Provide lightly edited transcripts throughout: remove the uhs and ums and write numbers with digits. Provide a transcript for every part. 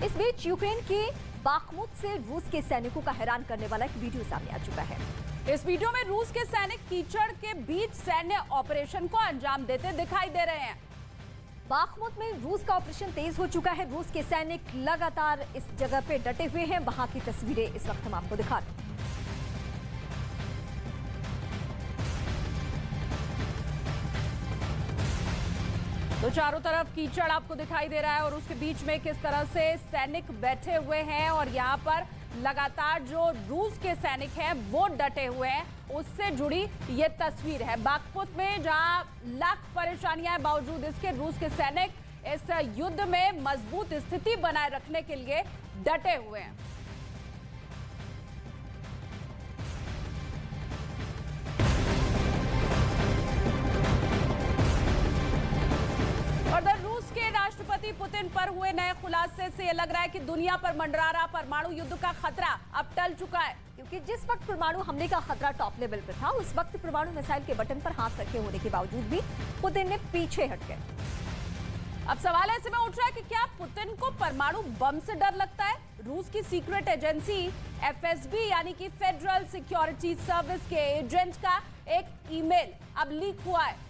इस बीच यूक्रेन के बाखमुत से रूस के सैनिकों का हैरान करने वाला एक वीडियो सामने आ चुका है। इस वीडियो में रूस के सैनिक कीचड़ के बीच सैन्य ऑपरेशन को अंजाम देते दिखाई दे रहे हैं। बाखमुत में रूस का ऑपरेशन तेज हो चुका है। रूस के सैनिक लगातार इस जगह पे डटे हुए हैं। वहां की तस्वीरें इस वक्त हम आपको दिखा रहे हैं। तो चारों तरफ कीचड़ आपको दिखाई दे रहा है और उसके बीच में किस तरह से सैनिक बैठे हुए हैं और यहाँ पर लगातार जो रूस के सैनिक हैं वो डटे हुए हैं, उससे जुड़ी ये तस्वीर है। बाखमुत में जहां लाख परेशानियां हैं, बावजूद इसके रूस के सैनिक इस युद्ध में मजबूत स्थिति बनाए रखने के लिए डटे हुए हैं। रूस के राष्ट्रपति पुतिन पर हुए नए खुलासे से यह लग रहा है कि दुनिया पर मंडरा रहा परमाणु युद्ध का खतरा अब टल चुका है, क्योंकि जिस वक्त परमाणु हमले का खतरा टॉप लेवल पर था, उस वक्त परमाणु मिसाइल के बटन पर हाथ रखे होने के बावजूद भी पुतिन ने पीछे हट गए। अब सवाल ऐसे में उठ रहा है कि क्या पुतिन को परमाणु बम से डर लगता है? रूस की सीक्रेट एजेंसी FSB यानी कि फेडरल सिक्योरिटी सर्विस के एजेंट का एक ईमेल अब लीक हुआ है।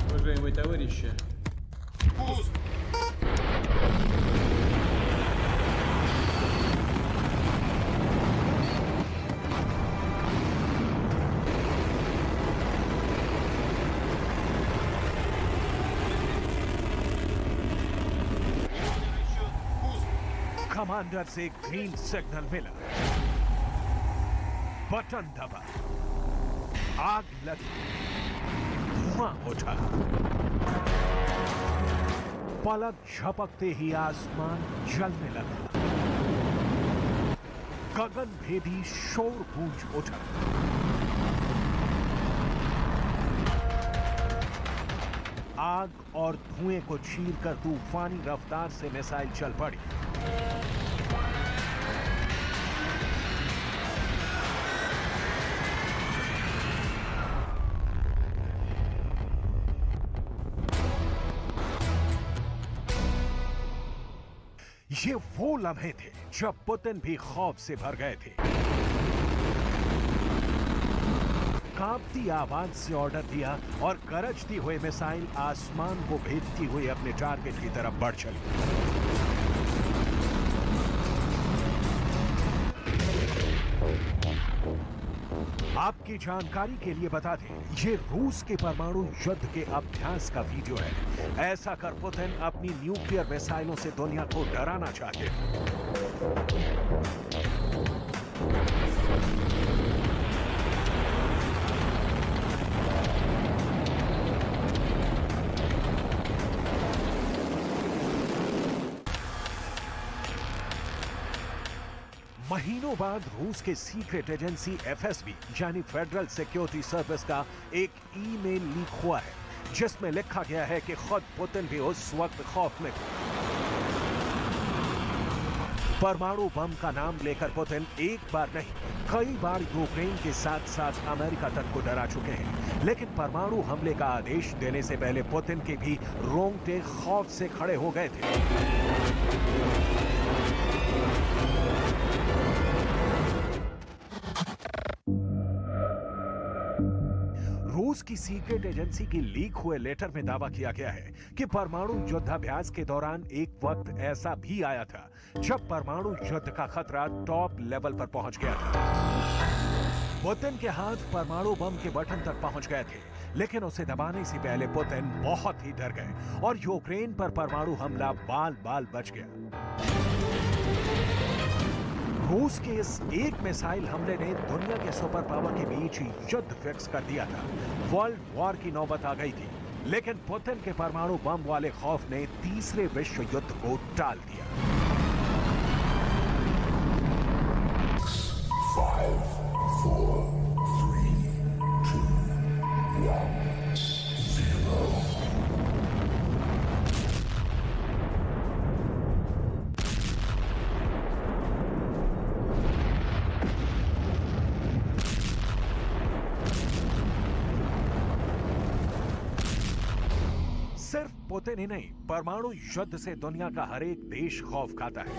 Уважаемые товарищи, कमांडर से ग्रीन सिग्नल मिला, बटन दबा, आग लगी, धुआं उठा, पलक झपकते ही आसमान जलने लगा, गगन भेदी शोर गूंज उठा। आग और धुएं को चीरकर तूफानी रफ्तार से मिसाइल चल पड़ी। ये वो लम्हे थे जब पुतिन भी खौफ से भर गए थे। कांपती आवाज से ऑर्डर दिया और गरजती हुए मिसाइल आसमान को भेदती हुई अपने टारगेट की तरफ बढ़ चली। आपकी जानकारी के लिए बता दें, ये रूस के परमाणु युद्ध के अभ्यास का वीडियो है। ऐसा कर पुतिन अपनी न्यूक्लियर मिसाइलों से दुनिया को डराना चाहते हैं। महीनों बाद रूस के सीक्रेट एजेंसी FSB यानी फेडरल सिक्योरिटी सर्विस का एक ईमेल लीक हुआ है, जिसमें लिखा गया है कि खुद पुतिन भी उस वक्त खौफ में थे। परमाणु बम का नाम लेकर पुतिन एक बार नहीं, कई बार यूक्रेन के साथ साथ अमेरिका तक को डरा चुके हैं, लेकिन परमाणु हमले का आदेश देने से पहले पुतिन के भी रोंगटे खौफ से खड़े हो गए थे। रूस की सीक्रेट एजेंसी की लीक हुए लेटर में दावा किया गया है कि परमाणु युद्धाभ्यास के दौरान एक वक्त ऐसा भी आया था जब परमाणु युद्ध का खतरा टॉप लेवल पर पहुंच गया था। पुतिन के हाथ परमाणु बम के बटन तक पहुंच गए थे, लेकिन उसे दबाने से पहले पुतिन बहुत ही डर गए और यूक्रेन पर परमाणु हमला बाल बाल बच गया। रूस के इस एक मिसाइल हमले ने दुनिया के सुपर पावर के बीच युद्ध फिक्स कर दिया था। वर्ल्ड वॉर की नौबत आ गई थी, लेकिन पुतिन के परमाणु बम वाले खौफ ने तीसरे विश्व युद्ध को टाल दिया। 5, 4, 3, 2, 1, 0. पुतिन ही नहीं, परमाणु युद्ध से दुनिया का हर एक देश खौफ खाता है।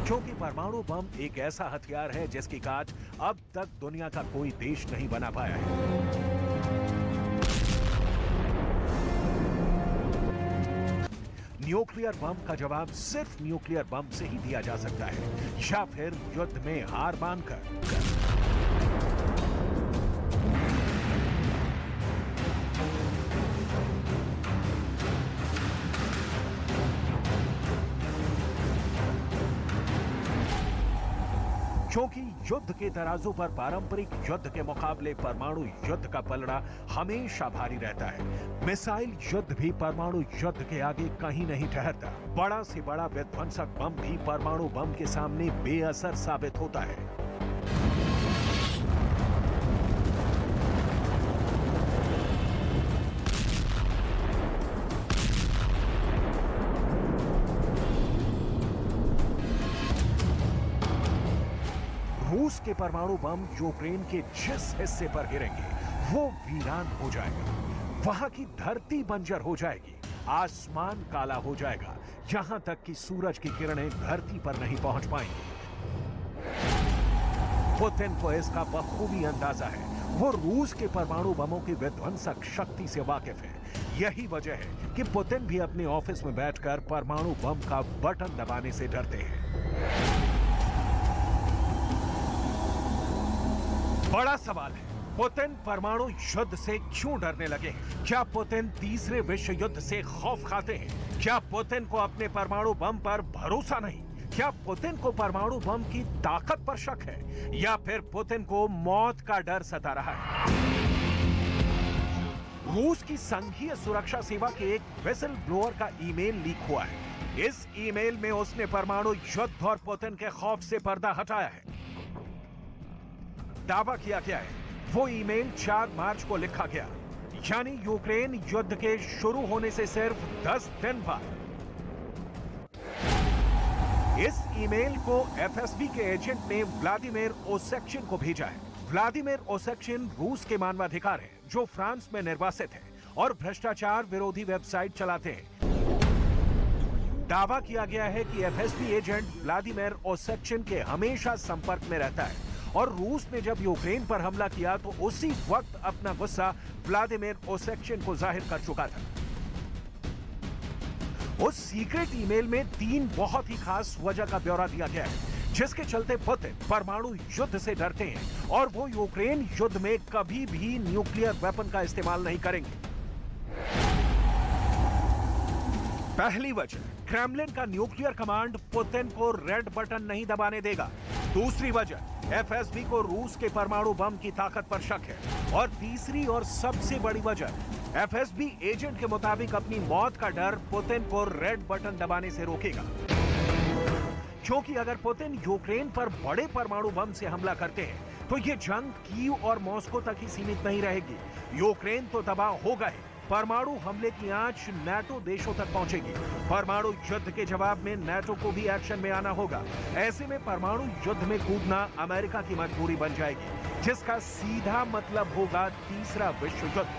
क्योंकि परमाणु बम एक ऐसा हथियार है जिसकी काट अब तक दुनिया का कोई देश नहीं बना पाया है। न्यूक्लियर बम का जवाब सिर्फ न्यूक्लियर बम से ही दिया जा सकता है, या फिर युद्ध में हार मानकर। क्योंकि युद्ध के तराजू पर पारंपरिक युद्ध के मुकाबले परमाणु युद्ध का पलड़ा हमेशा भारी रहता है। मिसाइल युद्ध भी परमाणु युद्ध के आगे कहीं नहीं ठहरता। बड़ा से बड़ा विध्वंसक बम भी परमाणु बम के सामने बेअसर साबित होता है। रूस के परमाणु बम यूक्रेन के जिस हिस्से पर गिरेंगे वो वीरान हो जाएगा। वहां की धरती बंजर हो जाएगी, आसमान काला हो जाएगा, यहां तक कि सूरज की किरणें धरती पर नहीं पहुंच पाएंगी। पुतिन को इसका बखूबी अंदाजा है। वो रूस के परमाणु बमों की विध्वंसक शक्ति से वाकिफ है। यही वजह है कि पुतिन भी अपने ऑफिस में बैठकर परमाणु बम का बटन दबाने से डरते हैं। बड़ा सवाल है, पुतिन परमाणु युद्ध से क्यों डरने लगे हैं? क्या पुतिन तीसरे विश्व युद्ध से खौफ खाते हैं? क्या पुतिन को अपने परमाणु बम पर भरोसा नहीं? क्या पुतिन को परमाणु बम की ताकत पर शक है, या फिर पुतिन को मौत का डर सता रहा है? रूस की संघीय सुरक्षा सेवा के एक विसल ब्लोअर का ईमेल लीक हुआ है। इस ईमेल में उसने परमाणु युद्ध और पुतिन के खौफ से पर्दा हटाया है। दावा किया गया है वो ईमेल 4 मार्च को लिखा गया, यानी यूक्रेन युद्ध के शुरू होने से सिर्फ 10 दिन बाद। इस ईमेल को एफएसबी के एजेंट ने व्लादिमीर ओसेक्चिन को भेजा है। व्लादिमीर ओसेक्चिन रूस के मानवाधिकार हैं जो फ्रांस में निर्वासित हैं और भ्रष्टाचार विरोधी वेबसाइट चलाते हैं। दावा किया गया है कि एफएसबी एजेंट व्लादिमीर ओसेक्चिन के हमेशा संपर्क में रहता है और रूस ने जब यूक्रेन पर हमला किया तो उसी वक्त अपना गुस्सा व्लादिमीर ओसेक्चिन को जाहिर कर चुका था। उस सीक्रेट ईमेल में 3 बहुत ही खास वजह का ब्यौरा दिया गया है जिसके चलते पुतिन परमाणु युद्ध से डरते हैं और वो यूक्रेन युद्ध में कभी भी न्यूक्लियर वेपन का इस्तेमाल नहीं करेंगे। पहली वजह, क्रेमलिन का न्यूक्लियर कमांड पुतिन को रेड बटन नहीं दबाने देगा। दूसरी वजह, एफएसबी को रूस के परमाणु बम की ताकत पर शक है। और तीसरी और सबसे बड़ी वजह, एफएसबी एजेंट के मुताबिक अपनी मौत का डर पुतिन को रेड बटन दबाने से रोकेगा। क्योंकि अगर पुतिन यूक्रेन पर बड़े परमाणु बम से हमला करते हैं तो ये जंग कीव और मॉस्को तक ही सीमित नहीं रहेगी। यूक्रेन तो तबाह होगा ही, परमाणु हमले की आंच नाटो देशों तक पहुंचेगी। परमाणु युद्ध के जवाब में नाटो को भी एक्शन में आना होगा। ऐसे में परमाणु युद्ध में कूदना अमेरिका की मजबूरी बन जाएगी, जिसका सीधा मतलब होगा तीसरा विश्व युद्ध।